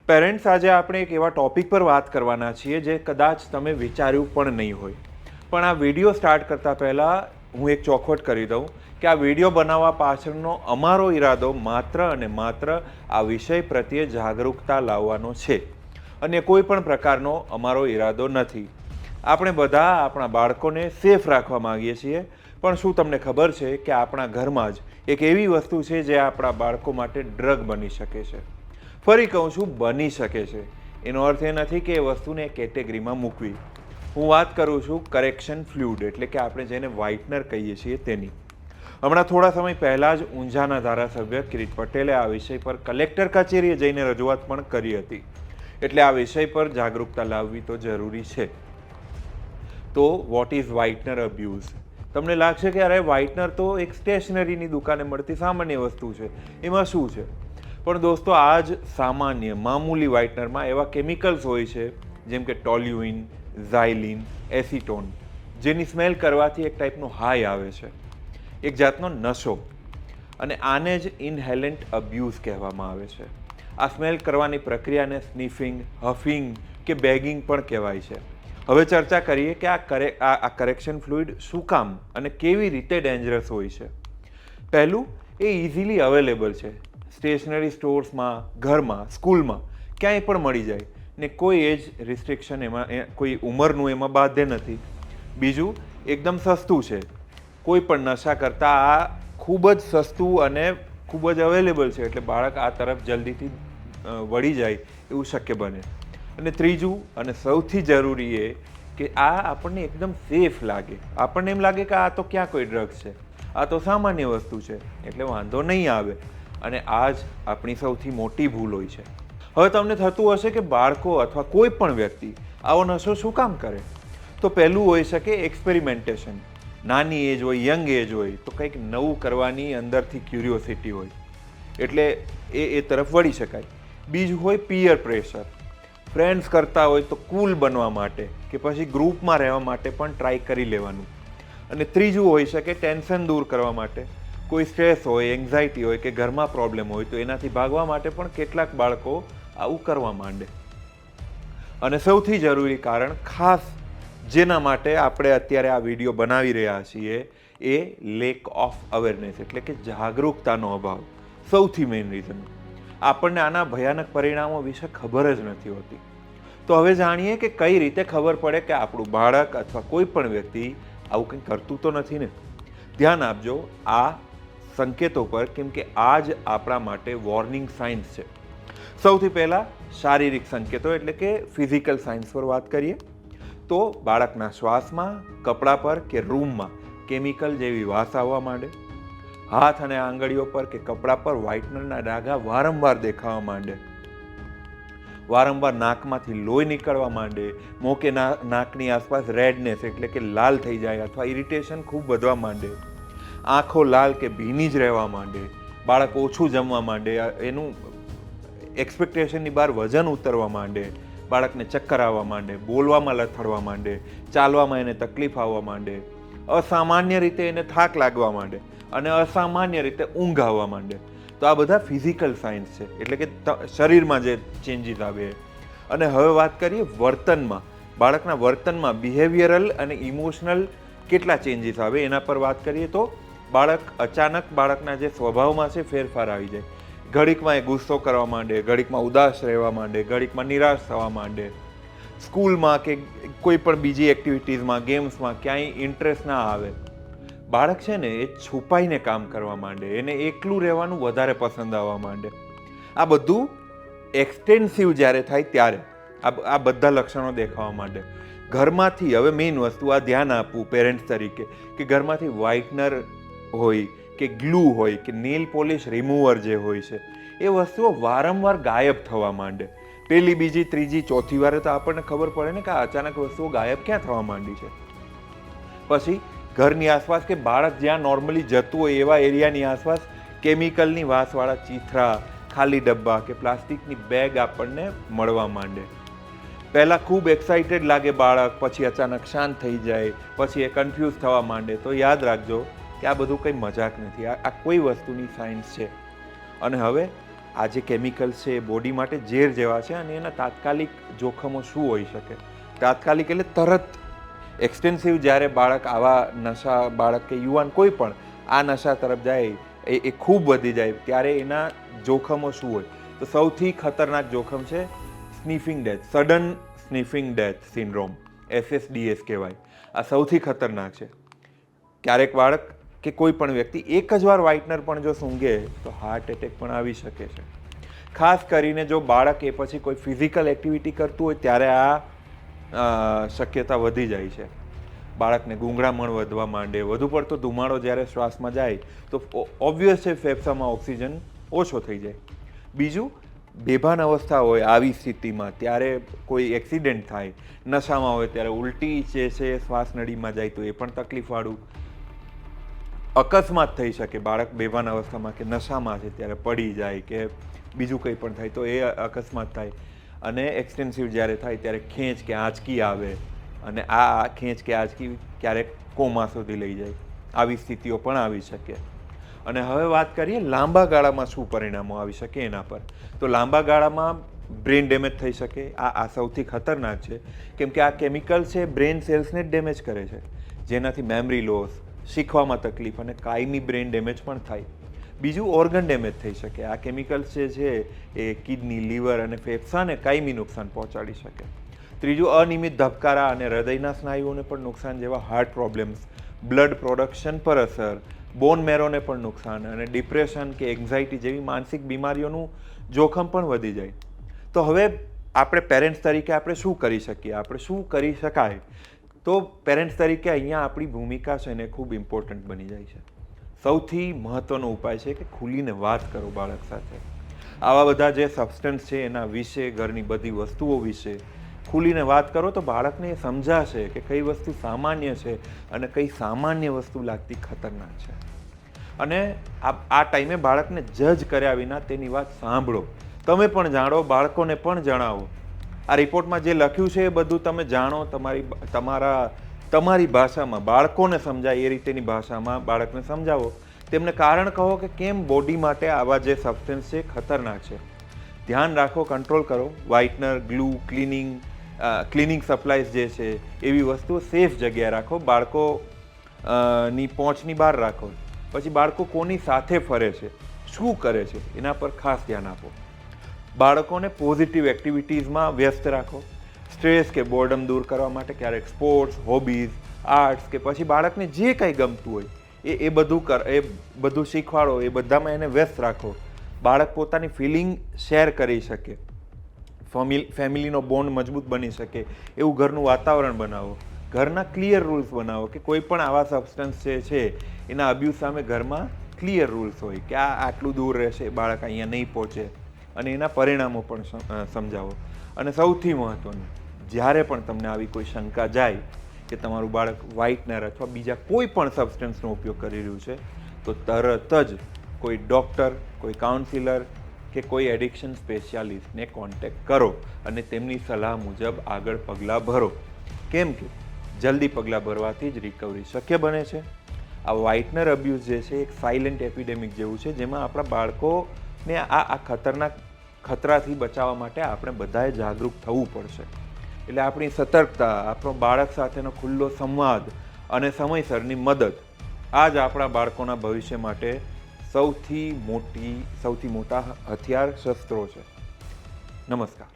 Parents, આજે આપણે એક એવા ટોપિક પર વાત કરવાના છીએ જે કદાચ તમે વિચાર્યું પણ નહીં હોય. પણ આ વિડીયો સ્ટાર્ટ કરતાં પહેલાં હું એક ચોખવટ કરી દઉં કે આ વિડીયો બનાવવા પાછળનો અમારો ઈરાદો માત્ર અને માત્ર આ વિષય પ્રત્યે જાગૃતતા લાવવાનો છે, અને કોઈ પણ પ્રકારનો અમારો ઈરાદો નથી. આપણે બધા આપણા બાળકોને સેફ રાખવા માગીએ છીએ, પણ શું તમને ખબર છે કે આપણા ઘરમાં જ એક એવી વસ્તુ છે જે આપણા બાળકો માટે ડ્રગ બની શકે છે? ફરી કહું છું, બની શકે છે. એનો અર્થ એ નથી કે એ વસ્તુને કેટેગરીમાં મૂકવી. હું વાત કરું છું કરેક્શન ફ્લુઇડ, એટલે કે આપણે જેને વ્હાઇટનર કહીએ છીએ તેની. હમણાં થોડા સમય પહેલાં જ ઊંઝાના ધારાસભ્ય કિરીટ પટેલે આ વિષય પર કલેક્ટર કચેરીએ જઈને રજૂઆત પણ કરી હતી. એટલે આ વિષય પર જાગૃતતા લાવવી તો જરૂરી છે. તો વોટ ઇઝ વ્હાઇટનર અબ્યુઝ? તમને લાગશે કે અરે વ્હાઇટનર તો એક સ્ટેશનરીની દુકાને મળતી સામાન્ય વસ્તુ છે, એમાં શું છે? પણ દોસ્તો, આ જ સામાન્ય મામૂલી વ્હાઇટનરમાં એવા કેમિકલ્સ હોય છે જેમ કે ટોલ્યુઇન, ઝાઇલિન, એસિટોન, જેની સ્મેલ કરવાથી એક ટાઈપનો હાઈ આવે છે, એક જાતનો નશો, અને આને જ ઇનહેલન્ટ અબ્યુઝ કહેવામાં આવે છે. આ સ્મેલ કરવાની પ્રક્રિયાને સ્નિફિંગ, હફિંગ કે બેગિંગ પણ કહેવાય છે. હવે ચર્ચા કરીએ કે આ કરેક્શન ફ્લુઇડ શું કામ અને કેવી રીતે ડેન્જરસ હોય છે. પહેલું, એ ઇઝીલી અવેલેબલ છે. સ્ટેશનરી સ્ટોર્સમાં, ઘરમાં, સ્કૂલમાં ક્યાંય પણ મળી જાય ને કોઈ એજ રિસ્ટ્રિક્શન એમાં, કોઈ ઉંમરનું એમાં બાધ્ય નથી. બીજું, એકદમ સસ્તું છે. કોઈ પણ નશા કરતાં આ ખૂબ જ સસ્તું અને ખૂબ જ અવેલેબલ છે, એટલે બાળક આ તરફ જલ્દીથી વળી જાય એવું શક્ય બને. અને ત્રીજું અને સૌથી જરૂરી એ કે આ આપણને એકદમ સેફ લાગે. આપણને એમ લાગે કે આ તો ક્યાં કોઈ ડ્રગ્સ છે, આ તો સામાન્ય વસ્તુ છે, એટલે વાંધો નહીં આવે. અને આ જ આપણી સૌથી મોટી ભૂલ હોય છે. હવે તમને થતું હશે કે બાળકો અથવા કોઈ પણ વ્યક્તિ આવો નશો શું કામ કરે? તો પહેલું હોઈ શકે એક્સપેરિમેન્ટેશન. નાની એજ હોય, યંગ એજ હોય, તો કંઈક નવું કરવાની અંદરથી ક્યુરિયોસિટી હોય, એટલે એ તરફ વળી શકાય. બીજું હોય પિયર પ્રેશર. ફ્રેન્ડ્સ કરતા હોય તો કૂલ બનવા માટે કે પછી ગ્રુપમાં રહેવા માટે પણ ટ્રાય કરી લેવાનું. અને ત્રીજું હોઈ શકે ટેન્શન દૂર કરવા માટે. કોઈ સ્ટ્રેસ હોય, એન્ઝાઇટી હોય કે ઘરમાં પ્રોબ્લેમ હોય તો એનાથી ભાગવા માટે પણ કેટલાક બાળકો આવું કરવા માંડે. અને સૌથી જરૂરી કારણ, ખાસ જેના માટે આપણે અત્યારે આ વિડીયો બનાવી રહ્યા છીએ, એ લેક ઓફ અવેરનેસ, એટલે કે જાગૃતતાનો અભાવ. સૌથી મેઇન રીઝન. આપણને આના ભયાનક પરિણામો વિશે ખબર જ નથી હોતી. તો હવે જાણીએ કે કઈ રીતે ખબર પડે કે આપણું બાળક અથવા કોઈ પણ વ્યક્તિ આવું કંઈ કરતું તો નથી ને. ધ્યાન આપજો આ સંકેતો પર, કેમ કે આ જ આપણા માટે વોર્નિંગ સાઇન્સ છે. સૌથી પહેલાં શારીરિક સંકેતો, એટલે કે ફિઝિકલ સાઇન્સ પર વાત કરીએ તો બાળકના શ્વાસમાં, કપડાં પર કે રૂમમાં કેમિકલ જેવી વાસ આવવા માંડે. હાથ અને આંગળીઓ પર કે કપડાં પર વ્હાઇટનરના ડાઘા વારંવાર દેખાવા માંડે. વારંવાર નાકમાંથી લોહી નીકળવા માંડે. મોં કે નાકની આસપાસ રેડનેસ, એટલે કે લાલ થઈ જાય અથવા ઇરિટેશન ખૂબ વધવા માંડે. આંખો લાલ કે ભીની જ રહેવા માંડે. બાળક ઓછું જમવા માંડે, એનું એક્સપેક્ટેશનની બહાર વજન ઉતરવા માંડે. બાળકને ચક્કર આવવા માંડે, બોલવામાં લથડવા માંડે, ચાલવામાં એને તકલીફ આવવા માંડે, અસામાન્ય રીતે એને થાક લાગવા માંડે અને અસામાન્ય રીતે ઊંઘ આવવા માંડે. તો આ બધા ફિઝિકલ સાઇન્સ છે, એટલે કે શરીરમાં જે ચેન્જીસ આવે. અને હવે વાત કરીએ વર્તનમાં. બાળકના વર્તનમાં બિહેવિયરલ અને ઇમોશનલ કેટલા ચેન્જીસ આવે એના પર વાત કરીએ તો બાળકના જે સ્વભાવમાં છે ફેરફાર આવી જાય. ઘડીકમાં એ ગુસ્સો કરવા માંડે, ઘડીકમાં ઉદાસ રહેવા માંડે, ઘડીકમાં નિરાશ થવા માંડે. સ્કૂલમાં કે કોઈ પણ બીજી એક્ટિવિટીઝમાં, ગેમ્સમાં ક્યાંય ઇન્ટરેસ્ટ ના આવે. બાળક છે ને એ છુપાઈને કામ કરવા માંડે, એને એકલું રહેવાનું વધારે પસંદ આવવા માંડે. આ બધું એક્સટેન્સિવ જ્યારે થાય ત્યારે આ બધા લક્ષણો દેખાવા માંડે. ઘરમાંથી, હવે મેઇન વસ્તુ આ ધ્યાન આપવું પેરેન્ટ્સ તરીકે, કે ઘરમાંથી વ્હાઇટનર હોય કે ગ્લુ હોય કે નેલ પોલિશ રિમૂવર જે હોય છે, એ વસ્તુઓ વારંવાર ગાયબ થવા માંડે. પહેલી, બીજી, ત્રીજી, ચોથી વારે તો આપણને ખબર પડે ને કે આ અચાનક વસ્તુઓ ગાયબ ક્યાં થવા માંડી છે. પછી ઘરની આસપાસ કે બાળક જ્યાં નોર્મલી જતું હોય એવા એરિયાની આસપાસ કેમિકલની વાસવાળા ચીથરા, ખાલી ડબ્બા કે પ્લાસ્ટિકની બેગ આપણને મળવા માંડે. પહેલાં ખૂબ એક્સાઇટેડ લાગે બાળક, પછી અચાનક શાંત થઈ જાય, પછી એ કન્ફ્યુઝ થવા માંડે. તો યાદ રાખજો કે આ બધું કંઈ મજાક નથી, આ કોઈ વસ્તુની સાયન્સ છે. અને હવે આ જે કેમિકલ્સ છે એ બોડી માટે ઝેર જેવા છે અને એના તાત્કાલિક જોખમો શું હોઈ શકે? તાત્કાલિક એટલે તરત એક્સટેન્સિવ જ્યારે બાળક આવા નશા, બાળક કે યુવાન કોઈ પણ આ નશા તરફ જાય, એ ખૂબ વધી જાય ત્યારે એના જોખમો શું હોય? તો સૌથી ખતરનાક જોખમ છે sniffing death, sudden sniffing death syndrome, SSDS કહેવાય. આ સૌથી ખતરનાક છે. ક્યારેક બાળક કે કોઈ પણ વ્યક્તિ એક જ વાર વ્હાઇટનર પણ જો સૂંઘે તો હાર્ટ એટેક પણ આવી શકે છે. ખાસ કરીને જો બાળક એ પછી કોઈ ફિઝિકલ એક્ટિવિટી કરતું હોય ત્યારે આ શક્યતા વધી જાય છે. બાળકને ગૂંગળામણ વધવા માંડે, વધુ પડતો ધુમાડો જ્યારે શ્વાસમાં જાય તો ઓબ્વિયસ છે ફેફસામાં ઓક્સિજન ઓછો થઈ જાય. બીજું, બેભાન અવસ્થા હોય આવી સ્થિતિમાં ત્યારે કોઈ એક્સિડન્ટ થાય, નશામાં હોય ત્યારે ઉલટી જે છે શ્વાસ નળીમાં જાય તો એ પણ તકલીફવાળું. અકસ્માત થઈ શકે, બાળક બેભાન અવસ્થામાં કે નશામાં છે ત્યારે પડી જાય કે બીજું કંઈ પણ થાય તો એ અકસ્માત થાય. અને એક્સટેન્સિવ જ્યારે થાય ત્યારે ખેંચ કે આંચકી આવે અને આ ખેંચ કે આંચકી ક્યારેક કોમા સુધી લઈ જાય. આવી સ્થિતિઓ પણ આવી શકે. અને હવે વાત કરીએ લાંબા ગાળામાં શું પરિણામો આવી શકે એના પર. તો લાંબા ગાળામાં બ્રેન ડેમેજ થઈ શકે. આ સૌથી ખતરનાક છે, કેમ કે આ કેમિકલ છે બ્રેન સેલ્સને ડેમેજ કરે છે, જેનાથી મેમરી લોસ, શીખવામાં તકલીફ અને કાયમી બ્રેન ડેમેજ પણ થાય. બીજું, ઓર્ગન ડેમેજ થઈ શકે. આ કેમિકલ્સ જે છે એ કિડની, લીવર અને ફેફસાને કાયમી નુકસાન પહોંચાડી શકે. ત્રીજું, અનિયમિત ધબકારા અને હૃદયના સ્નાયુઓને પણ નુકસાન જેવા હાર્ટ પ્રોબ્લેમ્સ, બ્લડ પ્રોડક્શન પર અસર, બોન મેરોને પણ નુકસાન અને ડિપ્રેશન કે એન્ઝાયટી જેવી માનસિક બીમારીઓનું જોખમ પણ વધી જાય. તો હવે આપણે પેરેન્ટ્સ તરીકે આપણે શું કરી શકીએ? આપણે શું કરી શકાય? તો પેરેન્ટ્સ તરીકે અહીંયા આપણી ભૂમિકા છે ને ખૂબ ઇમ્પોર્ટન્ટ બની જાય છે. સૌથી મહત્ત્વનો ઉપાય છે કે ખુલીને વાત કરો બાળક સાથે. આવા બધા જે સબસ્ટન્સ છે એના વિશે, ઘરની બધી વસ્તુઓ વિશે ખુલીને વાત કરો તો બાળકને એ સમજાશે કે કઈ વસ્તુ સામાન્ય છે અને કઈ સામાન્ય વસ્તુ લાગતી ખતરનાક છે. અને આ ટાઈમે બાળકને જજ કર્યા વિના તેની વાત સાંભળો. તમે પણ જાણો, બાળકોને પણ જણાવો. આ રિપોર્ટમાં જે લખ્યું છે એ બધું તમે જાણો, તમારી ભાષામાં બાળકોને સમજાય એ રીતેની ભાષામાં બાળકને સમજાવો. તેમને કારણ કહો કે કેમ બોડી માટે આવા જે સબસ્ટન્સ છે ખતરનાક છે. ધ્યાન રાખો, કંટ્રોલ કરો. વ્હાઇટનર, ગ્લુ, ક્લિનિંગ સપ્લાયઝ જે છે એવી વસ્તુઓ સેફ જગ્યાએ રાખો. બાળકોની પહોંચની બહાર રાખો. પછી બાળકો કોની સાથે ફરે છે, શું કરે છે એના પર ખાસ ધ્યાન આપો. બાળકોને પોઝિટિવ એક્ટિવિટીઝમાં વ્યસ્ત રાખો. સ્ટ્રેસ કે બોર્ડમ દૂર કરવા માટે ક્યારેક સ્પોર્ટ્સ, હોબીઝ, આર્ટ્સ કે પછી બાળકને જે કંઈ ગમતું હોય એ બધું શીખવાડો. એ બધામાં એને વ્યસ્ત રાખો. બાળક પોતાની ફિલિંગ શેર કરી શકે, ફેમિલીનો બોન્ડ મજબૂત બની શકે એવું ઘરનું વાતાવરણ બનાવો. ઘરના ક્લિયર રૂલ્સ બનાવો કે કોઈ પણ આવા સબસ્ટન્સ જે છે એના અબ્યુઝ સામે ઘરમાં ક્લિયર રૂલ્સ હોય કે આ આટલું દૂર રહેશે, બાળક અહીંયા નહીં પહોંચે, અને એના પરિણામો પણ સમજાવો. અને સૌથી મહત્ત્વનું, જ્યારે પણ તમને આવી કોઈ શંકા જાય કે તમારું બાળક વ્હાઇટનર અથવા બીજા કોઈ પણ સબસ્ટન્સનો ઉપયોગ કરી રહ્યું છે તો તરત જ કોઈ ડૉક્ટર, કોઈ કાઉન્સિલર કે કોઈ એડિક્શન સ્પેશિયાલિસ્ટને કોન્ટેક્ટ કરો અને તેમની સલાહ મુજબ આગળ પગલાં ભરો. કેમ કે જલ્દી પગલાં ભરવાથી જ રિકવરી શક્ય બને છે. આ વ્હાઇટનર અબ્યુઝ જે છે એક સાયલેન્ટ એપિડેમિક જેવું છે, જેમાં આપણા બાળકોને આ ખતરનાક ખતરાથી બચાવવા માટે આપણે બધાએ જાગૃત થવું પડશે. એટલે આપણી સતર્કતા, આપણો બાળક સાથેનો ખુલ્લો સંવાદ અને સમયસરની મદદ આ જ આપણા બાળકોના ભવિષ્ય માટે સૌથી મોટા હથિયાર, શસ્ત્રો છે. નમસ્કાર.